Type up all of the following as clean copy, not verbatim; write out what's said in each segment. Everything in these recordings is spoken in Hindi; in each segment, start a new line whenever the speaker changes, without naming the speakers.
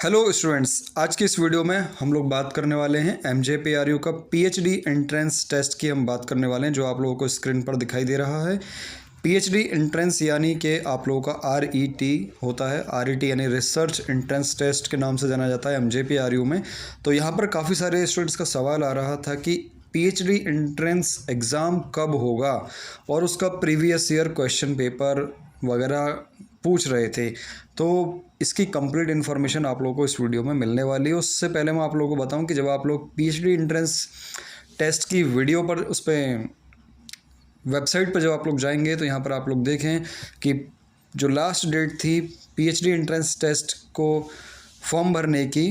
हेलो स्टूडेंट्स, आज की इस वीडियो में हम लोग बात करने वाले हैं MJPRU का पीएचडी एंट्रेंस टेस्ट की हम बात करने वाले हैं, जो आप लोगों को स्क्रीन पर दिखाई दे रहा है। पीएचडी एंट्रेंस यानी कि आप लोगों का RET होता है। RET यानी रिसर्च एंट्रेंस टेस्ट के नाम से जाना जाता है MJPRU में। तो यहाँ पर काफ़ी सारे स्टूडेंट्स का सवाल आ रहा था कि पीएचडी एंट्रेंस एग्ज़ाम कब होगा और उसका प्रीवियस ईयर क्वेश्चन पेपर वगैरह पूछ रहे थे। तो इसकी कंप्लीट इन्फॉर्मेशन आप लोगों को इस वीडियो में मिलने वाली है। उससे पहले मैं आप लोगों को बताऊं कि जब आप लोग पीएचडी एंट्रेंस टेस्ट की वीडियो पर उस पर वेबसाइट पर जब आप लोग जाएंगे तो यहाँ पर आप लोग देखें कि जो लास्ट डेट थी पीएचडी एंट्रेंस टेस्ट को फॉर्म भरने की,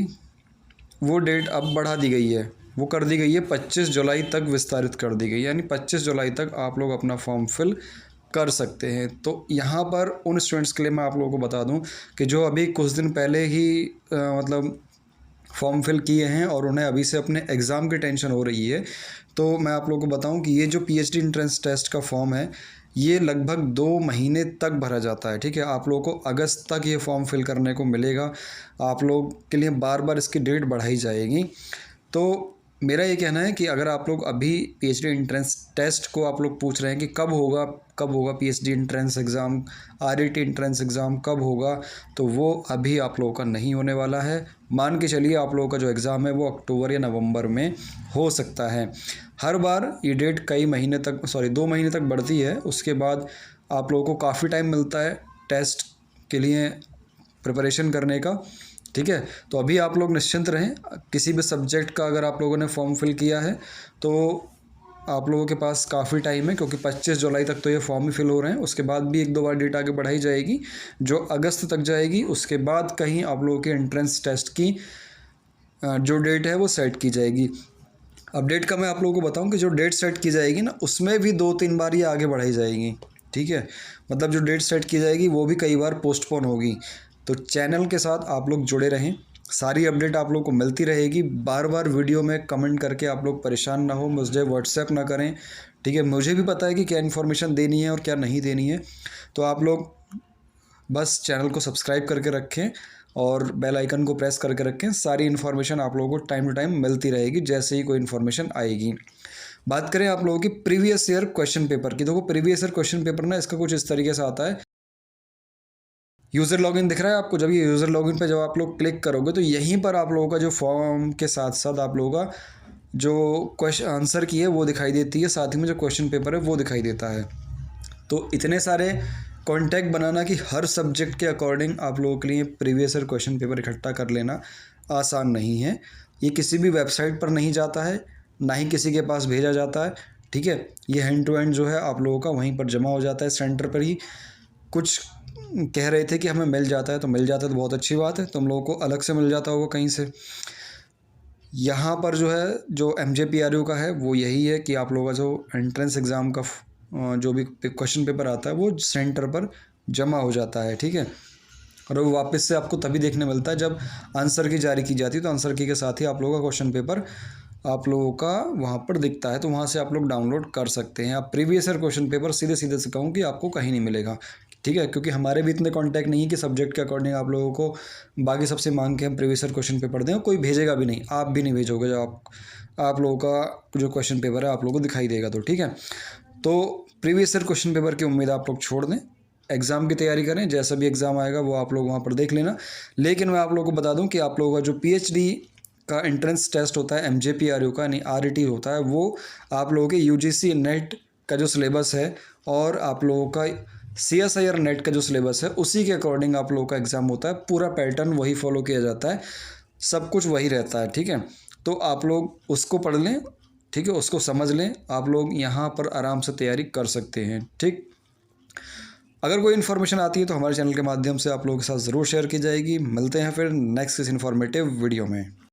वो डेट अब बढ़ा दी गई है। वो कर दी गई है 25 जुलाई तक विस्तारित कर दी गई, यानी 25 जुलाई तक आप लोग अपना फॉर्म फिल कर सकते हैं। तो यहाँ पर उन स्टूडेंट्स के लिए मैं आप लोगों को बता दूं कि जो अभी कुछ दिन पहले ही मतलब फॉर्म फिल किए हैं और उन्हें अभी से अपने एग्ज़ाम की टेंशन हो रही है, तो मैं आप लोगों को बताऊं कि ये जो पीएचडी एंट्रेंस टेस्ट का फॉर्म है, ये लगभग 2 महीने तक भरा जाता है। ठीक है, आप लोगों को अगस्त तक ये फॉर्म फिल करने को मिलेगा। आप लोग के लिए बार बार इसकी डेट बढ़ाई जाएगी। तो मेरा ये कहना है कि अगर आप लोग अभी पीएचडी एंट्रेंस टेस्ट को आप लोग पूछ रहे हैं कि कब होगा PhD entrance exam, RET entrance exam कब होगा, तो वो अभी आप लोगों का नहीं होने वाला है। मान के चलिए आप लोगों का जो एग्ज़ाम है वो अक्टूबर या नवंबर में हो सकता है। हर बार ये डेट 2 महीने तक बढ़ती है। उसके बाद आप लोगों को काफ़ी टाइम मिलता है टेस्ट के लिए प्रिपरेशन करने का। ठीक है, तो अभी आप लोग निश्चिंत रहें। किसी भी सब्जेक्ट का अगर आप लोगों ने फॉर्म फिल किया है तो आप लोगों के पास काफ़ी टाइम है, क्योंकि 25 जुलाई तक तो ये फॉर्म ही फिल हो रहे हैं। उसके बाद भी 1-2 बार डेट आगे बढ़ाई जाएगी, जो अगस्त तक जाएगी। उसके बाद कहीं आप लोगों के एंट्रेंस टेस्ट की जो डेट है वो सेट की जाएगी। अब डेट का मैं आप लोगों को बताऊं कि जो डेट सेट की जाएगी ना, उसमें भी 2-3 बार ये आगे बढ़ाई जाएगी। ठीक है, मतलब जो डेट सेट की जाएगी वो भी कई बार पोस्टपोन होगी। तो चैनल के साथ आप लोग जुड़े रहें, सारी अपडेट आप लोग को मिलती रहेगी। बार बार वीडियो में कमेंट करके आप लोग परेशान ना हो, मुझे व्हाट्सएप ना करें। ठीक है, मुझे भी पता है कि क्या इन्फॉर्मेशन देनी है और क्या नहीं देनी है। तो आप लोग बस चैनल को सब्सक्राइब करके रखें और बेल आइकन को प्रेस करके रखें। सारी इन्फॉर्मेशन आप लोगों को टाइम टू टाइम मिलती रहेगी जैसे ही कोई इन्फॉर्मेशन आएगी। बात करें आप लोगों की प्रीवियस ईयर क्वेश्चन पेपर की, देखो प्रीवियस ईयर क्वेश्चन पेपर ना इसका कुछ इस तरीके से आता है। यूज़र लॉगिन दिख रहा है आपको? जब ये यूज़र लॉगिन पे जब आप लोग क्लिक करोगे तो यहीं पर आप लोगों का जो फॉर्म के साथ साथ आप लोगों का जो क्वेश्चन आंसर की है वो दिखाई देती है, साथ ही में जो क्वेश्चन पेपर है वो दिखाई देता है। तो इतने सारे कॉन्टैक्ट बनाना कि हर सब्जेक्ट के अकॉर्डिंग आप लोगों के लिए प्रीवियस ईयर क्वेश्चन पेपर इकट्ठा कर लेना आसान नहीं है। ये किसी भी वेबसाइट पर नहीं जाता है, ना ही किसी के पास भेजा जाता है। ठीक है, ये हैंड टू हैंड जो है आप लोगों का वहीं पर जमा हो जाता है सेंटर पर ही। कुछ कह रहे थे कि हमें मिल जाता है, तो मिल जाता है तो बहुत अच्छी बात है। तुम लोगों को अलग से मिल जाता होगा कहीं से। यहाँ पर जो है जो MJPRU का है वो यही है कि आप लोगों का जो एंट्रेंस एग्ज़ाम का जो भी क्वेश्चन पेपर आता है वो सेंटर पर जमा हो जाता है। ठीक है, और वो वापस से आपको तभी देखने मिलता है जब आंसर की जारी की जाती है। तो आंसर की के साथ ही आप लोगों का क्वेश्चन पेपर आप लोगों का वहाँ पर दिखता है, तो वहाँ से आप लोग डाउनलोड कर सकते हैं। आप प्रीवियस ईयर क्वेश्चन पेपर सीधे सीधे से कहूँ कि आपको कहीं नहीं मिलेगा। ठीक है, क्योंकि हमारे भी इतने कॉन्टैक्ट नहीं है कि सब्जेक्ट के अकॉर्डिंग आप लोगों को बाकी सबसे मांग के हम प्रीवियस ईयर क्वेश्चन पेपर दें। कोई भेजेगा भी नहीं, आप भी नहीं भेजोगे। जब आप लोगों का जो क्वेश्चन पेपर है आप लोगों को दिखाई देगा। तो ठीक है, तो प्रीवियस ईयर क्वेश्चन पेपर की उम्मीद आप लोग छोड़ दें, एग्ज़ाम की तैयारी करें। जैसा भी एग्ज़ाम आएगा वो आप लोग वहाँ पर देख लेना। लेकिन मैं आप लोगों को बता दूं कि आप लोगों का जो पीएचडी का एंट्रेंस टेस्ट होता है MJPRU का यानी RET होता है, वो आप लोगों के UGC नेट का जो सिलेबस है और आप लोगों का CSIR नेट का जो सिलेबस है उसी के अकॉर्डिंग आप लोगों का एग्ज़ाम होता है। पूरा पैटर्न वही फॉलो किया जाता है, सब कुछ वही रहता है। ठीक है, तो आप लोग उसको पढ़ लें। ठीक है, उसको समझ लें, आप लोग यहाँ पर आराम से तैयारी कर सकते हैं। ठीक, अगर कोई इन्फॉर्मेशन आती है तो हमारे चैनल के माध्यम से आप लोगों के साथ ज़रूर शेयर की जाएगी। मिलते हैं फिर नेक्स्ट इस इन्फॉर्मेटिव वीडियो में।